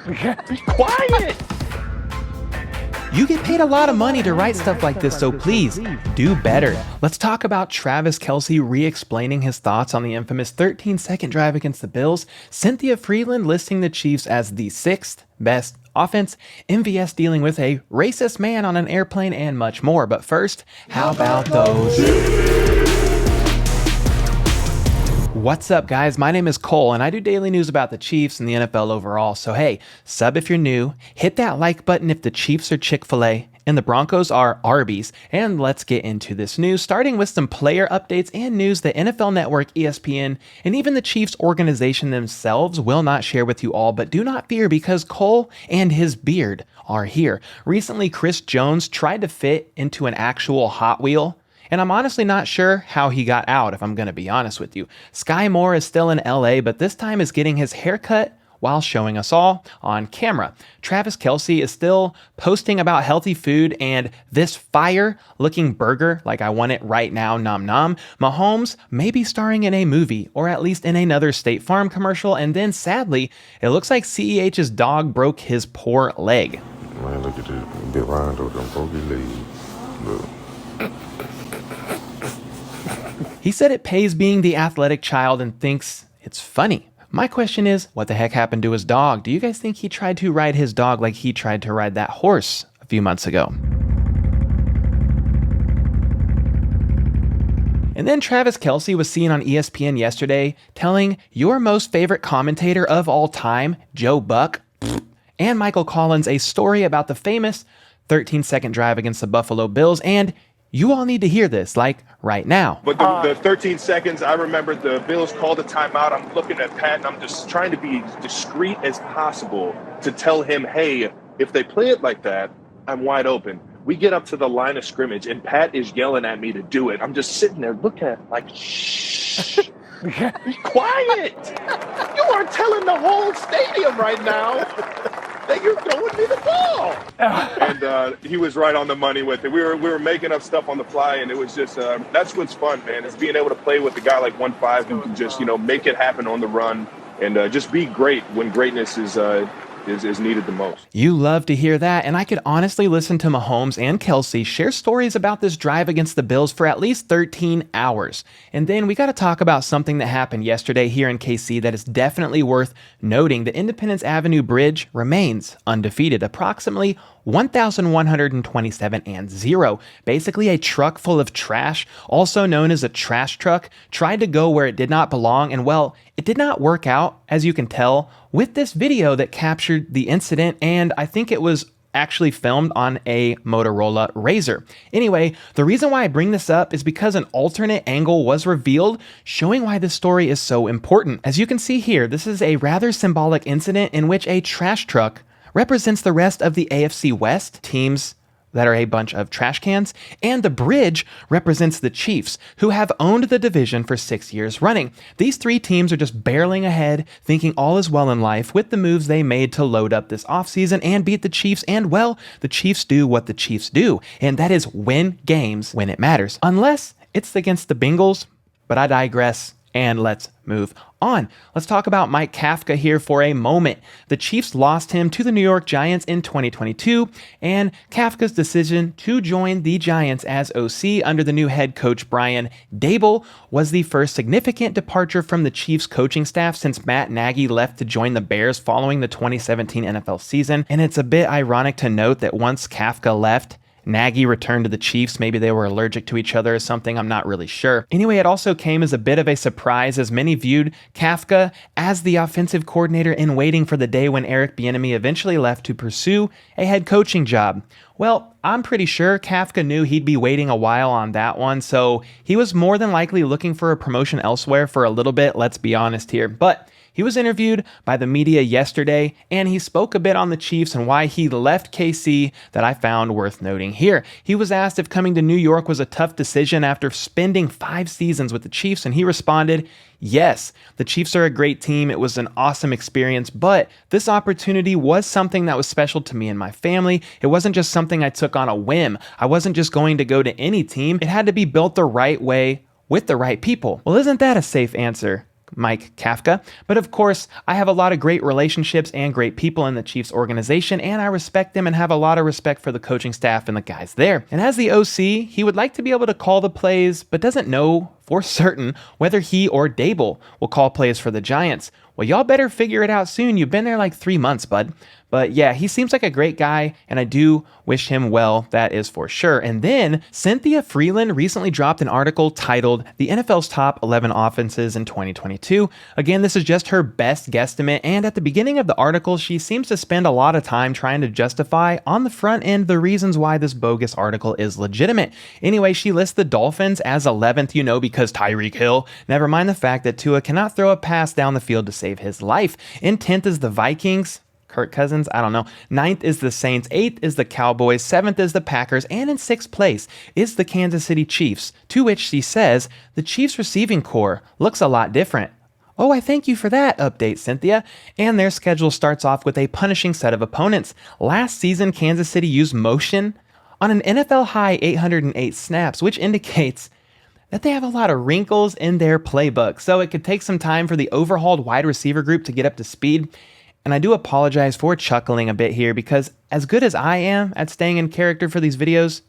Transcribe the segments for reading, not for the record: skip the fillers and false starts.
Be quiet! You get paid a lot of money to write stuff like this, so please do better. Let's talk about Travis Kelce re-explaining his thoughts on the infamous 13-second drive against the Bills, Cynthia Frelund listing the Chiefs as the 6th best offense, MVS dealing with a racist man on an airplane, and much more. But first, how about those? What's up, guys? My name is Cole, and I do daily news about the Chiefs and the NFL overall. So hey, sub if you're new, hit that like button if the Chiefs are Chick-fil-A and the Broncos are Arby's, and let's get into this news, starting with some player updates and news that NFL Network, ESPN, and even the Chiefs organization themselves will not share with you all, but do not fear because Cole and his beard are here. Recently, Chris Jones tried to fit into an actual Hot Wheel, and I'm honestly not sure how he got out, if I'm going to be honest with you. Sky Moore is still in LA, but this time is getting his haircut while showing us all on camera. Travis Kelce is still posting about healthy food and this fire-looking burger like I want it right now, nom nom. Mahomes may be starring in a movie, or at least in another State Farm commercial, and then sadly, it looks like CEH's dog broke his poor leg. Man, look at this bit round over them broke his leg. Look. He said it pays being the athletic child and thinks it's funny. My question is, what the heck happened to his dog? Do you guys think he tried to ride his dog like he tried to ride that horse a few months ago? And then Travis Kelce was seen on ESPN yesterday telling your most favorite commentator of all time, Joe Buck, and Michael Collins a story about the famous 13-second drive against the Buffalo Bills, and you all need to hear this, like, right now. But the 13 seconds, I remember the Bills called a timeout. I'm looking at Pat, and I'm just trying to be discreet as possible to tell him, hey, if they play it like that, I'm wide open. We get up to the line of scrimmage, and Pat is yelling at me to do it. I'm just sitting there looking at him like, shh, be quiet. You are telling the whole stadium right now that you're throwing me the ball. And he was right on the money with it. We were making up stuff on the fly, and it was just that's what's fun, man. Is being able to play with a guy like 1-5 who can just make it happen on the run and just be great when greatness is needed the most. You love to hear that, and I could honestly listen to Mahomes and Kelce share stories about this drive against the Bills for at least 13 hours. And then we got to talk about something that happened yesterday here in KC that is definitely worth noting. The Independence Avenue Bridge remains undefeated, approximately 1,127-0. Basically a truck full of trash, also known as a trash truck, tried to go where it did not belong, and well, it did not work out, as you can tell, with this video that captured the incident, and I think it was actually filmed on a Motorola Razr. Anyway, the reason why I bring this up is because an alternate angle was revealed, showing why this story is so important. As you can see here, this is a rather symbolic incident in which a trash truck represents the rest of the AFC West teams that are a bunch of trash cans, and the bridge represents the Chiefs, who have owned the division for 6 years running. These three teams are just barreling ahead, thinking all is well in life with the moves they made to load up this offseason and beat the Chiefs, and well, the Chiefs do what the Chiefs do, and that is win games when it matters, unless it's against the Bengals, but I digress. And let's move on. Let's talk about Mike Kafka here for a moment. The Chiefs lost him to the New York Giants in 2022, and Kafka's decision to join the Giants as OC under the new head coach Brian Daboll was the first significant departure from the Chiefs coaching staff since Matt Nagy left to join the Bears following the 2017 NFL season. And it's a bit ironic to note that once Kafka left, Nagy returned to the Chiefs. Maybe they were allergic to each other or something. I'm not really sure. Anyway, it also came as a bit of a surprise as many viewed Kafka as the offensive coordinator in waiting for the day when Eric Bieniemy eventually left to pursue a head coaching job. Well, I'm pretty sure Kafka knew he'd be waiting a while on that one, so he was more than likely looking for a promotion elsewhere for a little bit, let's be honest here. But he was interviewed by the media yesterday, and he spoke a bit on the Chiefs and why he left KC that I found worth noting here. He was asked if coming to New York was a tough decision after spending 5 seasons with the Chiefs, and he responded, yes, the Chiefs are a great team. It was an awesome experience, but this opportunity was something that was special to me and my family. It wasn't just something I took on a whim. I wasn't just going to go to any team. It had to be built the right way with the right people. Well, isn't that a safe answer Mike Kafka. But of course, I have a lot of great relationships and great people in the Chiefs organization, and I respect them and have a lot of respect for the coaching staff and the guys there. And as the OC, he would like to be able to call the plays, but doesn't know for certain whether he or Dable will call plays for the Giants. Well, y'all better figure it out soon. You've been there like 3 months, bud. But yeah, he seems like a great guy, and I do wish him well, that is for sure. And then Cynthia Frelund recently dropped an article titled The NFL's Top 11 Offenses in 2022. Again, this is just her best guesstimate, and at the beginning of the article, she seems to spend a lot of time trying to justify on the front end the reasons why this bogus article is legitimate. Anyway, she lists the Dolphins as 11th, because Tyreek Hill. Never mind the fact that Tua cannot throw a pass down the field to save his life. In 10th is the Vikings. Kirk Cousins, I don't know. 9th is the Saints, 8th is the Cowboys, 7th is the Packers, and in 6th place is the Kansas City Chiefs, to which she says, the Chiefs receiving core looks a lot different. Oh, I thank you for that update, Cynthia. And their schedule starts off with a punishing set of opponents. Last season, Kansas City used motion on an NFL high 808 snaps, which indicates that they have a lot of wrinkles in their playbook, so it could take some time for the overhauled wide receiver group to get up to speed. And I do apologize for chuckling a bit here, because as good as I am at staying in character for these videos,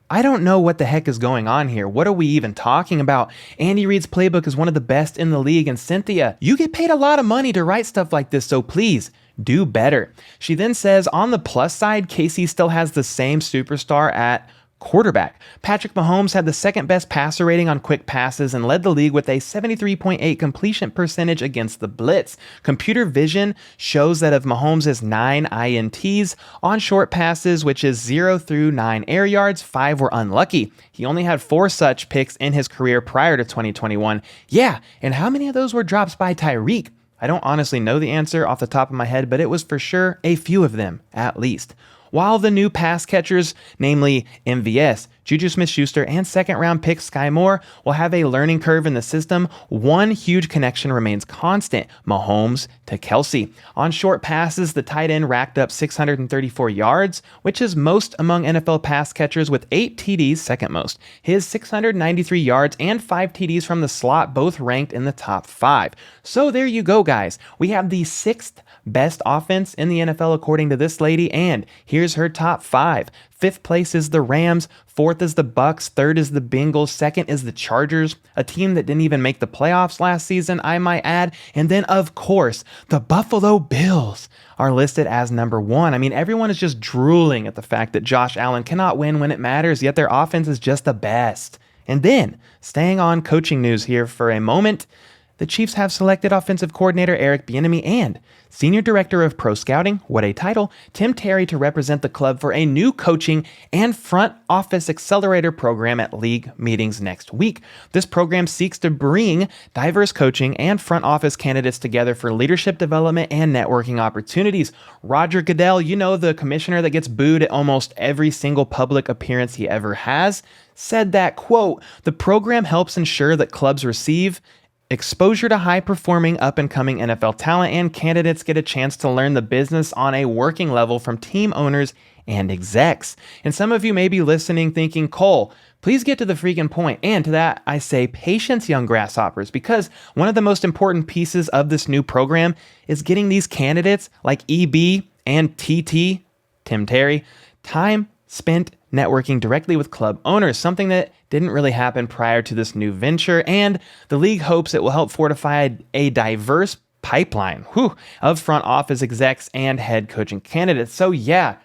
I don't know what the heck is going on here. What are we even talking about? Andy Reid's playbook is one of the best in the league, and Cynthia, you get paid a lot of money to write stuff like this, so please do better. She then says, on the plus side, KC still has the same superstar at quarterback. Patrick Mahomes had the second best passer rating on quick passes and led the league with a 73.8 completion percentage against the blitz. Computer vision shows that of Mahomes' 9 INTs on short passes, which is 0 through 9 air yards, 5 were unlucky. He only had 4 such picks in his career prior to 2021. Yeah, and how many of those were drops by Tyreek? I don't honestly know the answer off the top of my head, but it was for sure a few of them, at least. While the new pass catchers, namely MVS, Juju Smith-Schuster, and second-round pick Sky Moore, will have a learning curve in the system, one huge connection remains constant: Mahomes to Kelce. On short passes, the tight end racked up 634 yards, which is most among NFL pass catchers, with 8 TDs, second most. His 693 yards and 5 TDs from the slot both ranked in the top 5. So there you go, guys. We have the 6th best offense in the NFL according to this lady, and here's her top 5. 5th place is the Rams, 4th is the Bucks, 3rd is the Bengals, 2nd is the Chargers, a team that didn't even make the playoffs last season, I might add, and then of course, the Buffalo Bills are listed as number 1. I mean, everyone is just drooling at the fact that Josh Allen cannot win when it matters, yet their offense is just the best. And then, staying on coaching news here for a moment, the Chiefs have selected offensive coordinator Eric Bieniemy and Senior Director of Pro Scouting, what a title, Tim Terry to represent the club for a new coaching and front office accelerator program at league meetings next week. This program seeks to bring diverse coaching and front office candidates together for leadership development and networking opportunities. Roger Goodell, the commissioner that gets booed at almost every single public appearance he ever has, said that, quote, the program helps ensure that clubs receive exposure to high-performing, up-and-coming NFL talent, and candidates get a chance to learn the business on a working level from team owners and execs. And some of you may be listening thinking, Cole, please get to the freaking point. And to that, I say patience, young grasshoppers, because one of the most important pieces of this new program is getting these candidates like EB and TT, Tim Terry, time spent networking directly with club owners, something that didn't really happen prior to this new venture, and the league hopes it will help fortify a diverse pipeline of front office execs and head coaching candidates. So yeah,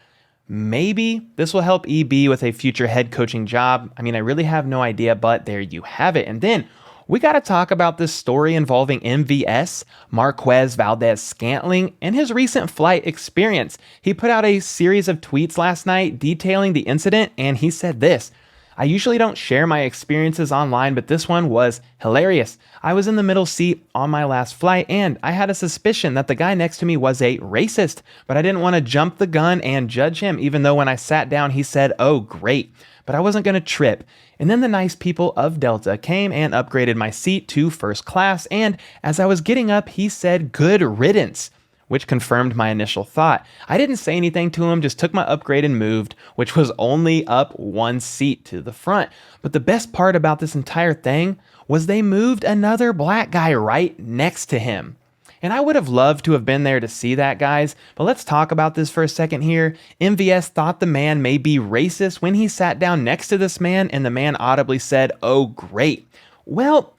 maybe this will help EB with a future head coaching job. I mean, I really have no idea, but there you have it. And then we got to talk about this story involving MVS, Marquez Valdes-Scantling, and his recent flight experience. He put out a series of tweets last night detailing the incident, and he said this: I usually don't share my experiences online, but this one was hilarious. I was in the middle seat on my last flight, and I had a suspicion that the guy next to me was a racist, but I didn't want to jump the gun and judge him, even though when I sat down, he said, "Oh, great." But I wasn't going to trip. And then the nice people of Delta came and upgraded my seat to first class, and as I was getting up, he said, "Good riddance," which confirmed my initial thought. I didn't say anything to him, just took my upgrade and moved, which was only up one seat to the front. But the best part about this entire thing was they moved another black guy right next to him. And I would have loved to have been there to see that, guys, but let's talk about this for a second here. MVS thought the man may be racist when he sat down next to this man, and the man audibly said, "Oh, great." Well,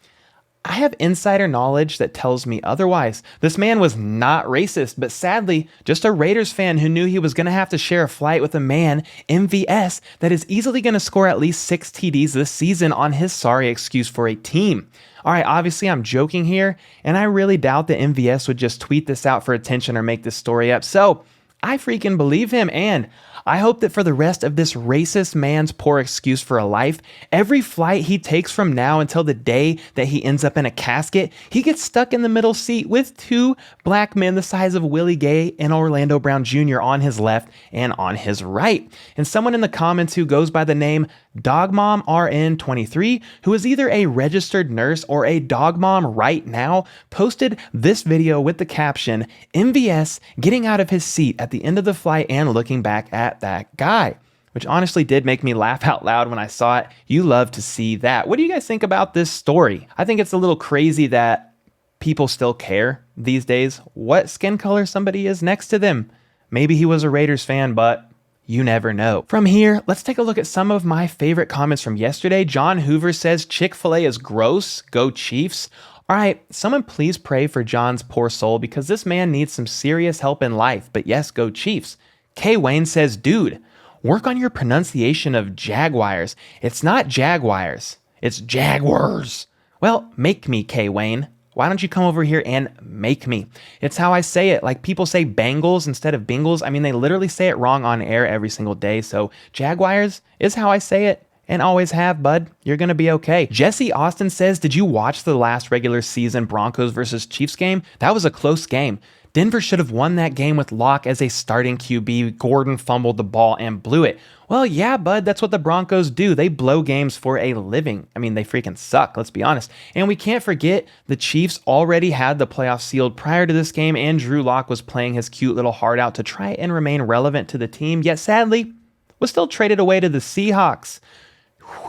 I have insider knowledge that tells me otherwise. This man was not racist, but sadly, just a Raiders fan who knew he was going to have to share a flight with a man, MVS, that is easily going to score at least 6 TDs this season on his sorry excuse for a team. All right, obviously I'm joking here, and I really doubt that MVS would just tweet this out for attention or make this story up. So I freaking believe him, and I hope that for the rest of this racist man's poor excuse for a life, every flight he takes from now until the day that he ends up in a casket, he gets stuck in the middle seat with 2 black men the size of Willie Gay and Orlando Brown Jr. on his left and on his right. And someone in the comments who goes by the name DogMomRN23, who is either a registered nurse or a dog mom right now, posted this video with the caption, "MVS getting out of his seat at the end of the flight and looking back at that guy," which honestly did make me laugh out loud when I saw it. You love to see that. What do you guys think about this story? I think it's a little crazy that people still care these days what skin color somebody is next to them. Maybe he was a Raiders fan, but you never know. From here, let's take a look at some of my favorite comments from yesterday. John Hoover says, "Chick-fil-A is gross. Go Chiefs." All right, someone please pray for John's poor soul because this man needs some serious help in life. But yes, go Chiefs. K. Wayne says, "Dude, work on your pronunciation of Jaguars. It's not Jaguars. It's Jaguars." Well, make me, K. Wayne. Why don't you come over here and make me? It's how I say it. Like people say Bengals instead of Bengals. I mean, they literally say it wrong on air every single day. So Jaguars is how I say it and always have, bud. You're going to be okay. Jesse Austin says, "Did you watch the last regular season Broncos versus Chiefs game? That was a close game. Denver should have won that game with Locke as a starting QB. Gordon fumbled the ball and blew it." Well, yeah, bud, that's what the Broncos do. They blow games for a living. I mean, they freaking suck, let's be honest. And we can't forget the Chiefs already had the playoffs sealed prior to this game, and Drew Lock was playing his cute little heart out to try and remain relevant to the team, yet sadly was still traded away to the Seahawks.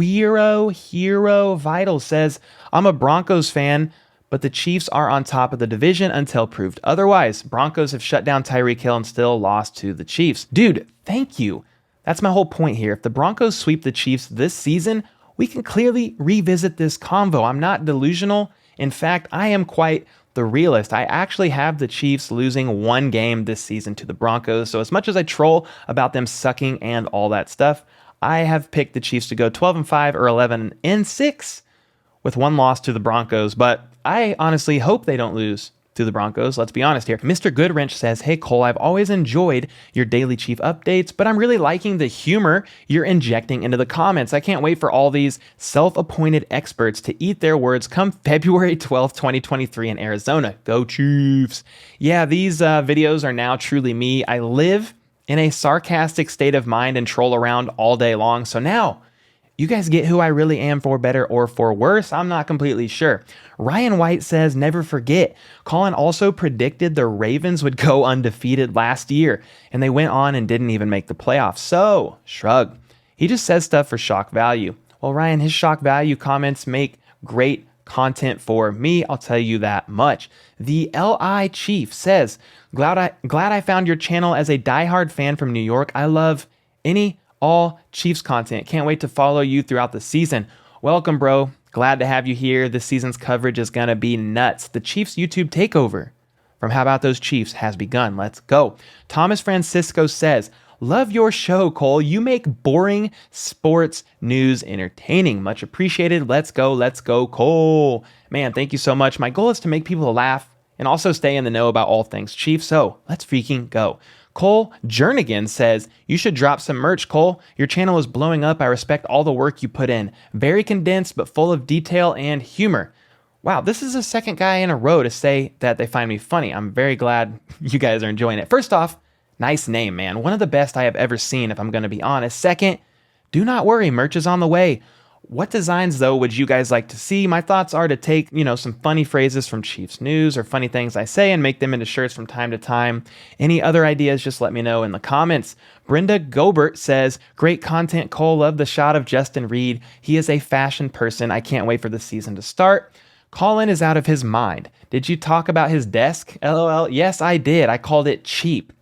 Hero Vital says, "I'm a Broncos fan, but the Chiefs are on top of the division until proved otherwise. Broncos have shut down Tyreek Hill and still lost to the Chiefs." Dude, thank you. That's my whole point here. If the Broncos sweep the Chiefs this season, we can clearly revisit this convo. I'm not delusional. In fact, I am quite the realist. I actually have the Chiefs losing 1 game this season to the Broncos. So as much as I troll about them sucking and all that stuff, I have picked the Chiefs to go 12-5 or 11-6 with 1 loss to the Broncos. But I honestly hope they don't lose to the Broncos. Let's be honest here. Mr. Goodwrench says, "Hey Cole, I've always enjoyed your daily Chief updates, but I'm really liking the humor you're injecting into the comments. I can't wait for all these self-appointed experts to eat their words come February 12th, 2023 in Arizona. Go Chiefs." Yeah, these videos are now truly me. I live in a sarcastic state of mind and troll around all day long. So now you guys get who I really am, for better or for worse. I'm not completely sure. Ryan White says, "Never forget, Colin also predicted the Ravens would go undefeated last year, and they went on and didn't even make the playoffs. So, shrug." He just says stuff for shock value. Well, Ryan, his shock value comments make great content for me. I'll tell you that much. The LI Chief says, glad I found your channel as a diehard fan from New York. I love all Chiefs content. Can't wait to follow you throughout the season." Welcome, bro. Glad to have you here. This season's coverage is going to be nuts. The Chiefs YouTube takeover from How About Those Chiefs has begun. Let's go. Thomas Francisco says, "Love your show, Cole. You make boring sports news entertaining. Much appreciated. Let's go, Cole." Man, thank you so much. My goal is to make people laugh and also stay in the know about all things Chiefs. So let's freaking go. Cole Jernigan says, "You should drop some merch, Cole. Your channel is blowing up. I respect all the work you put in. Very condensed, but full of detail and humor." Wow, this is the second guy in a row to say that they find me funny. I'm very glad you guys are enjoying it. First off, nice name, man. One of the best I have ever seen, if I'm going to be honest. Second, do not worry, merch is on the way. What designs, though, would you guys like to see? My thoughts are to take, some funny phrases from Chiefs news or funny things I say and make them into shirts from time to time. Any other ideas, just let me know in the comments. Brenda Gobert says, great content, Cole. Love the shot of Justin Reid. He is a fashion person. I can't wait for the season to start. Colin is out of his mind. Did you talk about his desk? LOL. Yes, I did. I called it cheap.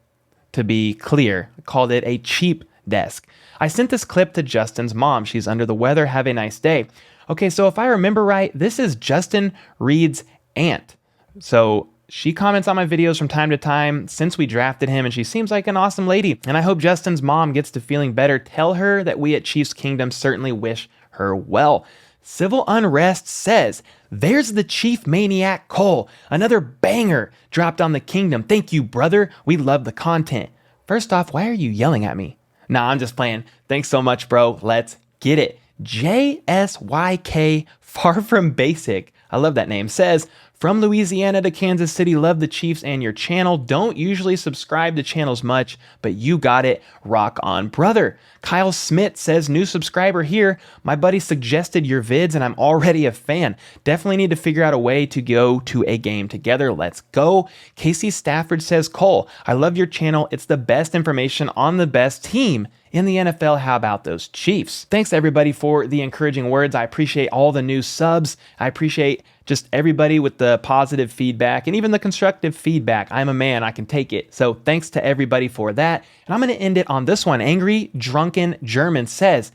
To be clear, I called it a cheap desk. I sent this clip to Justin's mom. She's under the weather. Have a nice day. Okay, so if I remember right, this is Justin Reid's aunt. So she comments on my videos from time to time since we drafted him, and she seems like an awesome lady. And I hope Justin's mom gets to feeling better. Tell her that we at Chiefs Kingdom certainly wish her well. Civil Unrest says, there's the Chief Maniac Cole. Another banger dropped on the Kingdom. Thank you, brother. We love the content. First off, why are you yelling at me? Nah, I'm just playing. Thanks so much, bro. Let's get it. JSYK, Far From Basic, I love that name, says, from Louisiana to Kansas City, love the Chiefs and your channel. Don't usually subscribe to channels much, but you got it. Rock on, brother. Kyle Smith says, new subscriber here. My buddy suggested your vids and I'm already a fan. Definitely need to figure out a way to go to a game together. Let's go. Casey Stafford says, Cole, I love your channel. It's the best information on the best team in the NFL. How about those Chiefs? Thanks everybody for the encouraging words. I appreciate all the new subs. I appreciate just everybody with the positive feedback and even the constructive feedback. I'm a man, I can take it. So thanks to everybody for that. And I'm going to end it on this one. Angry Drunken German says,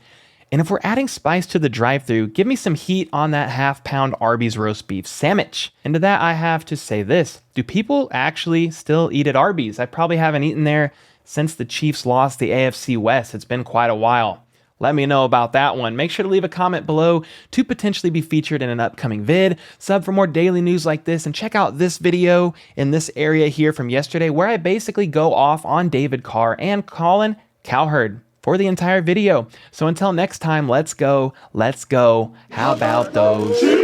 and if we're adding spice to the drive-thru, give me some heat on that half-pound Arby's roast beef sandwich. And to that, I have to say this. Do people actually still eat at Arby's? I probably haven't eaten there since the Chiefs lost the AFC West. It's been quite a while. Let me know about that one. Make sure to leave a comment below to potentially be featured in an upcoming vid. Sub for more daily news like this, and check out this video in this area here from yesterday where I basically go off on David Carr and Colin Cowherd for the entire video. So until next time, let's go. How about those?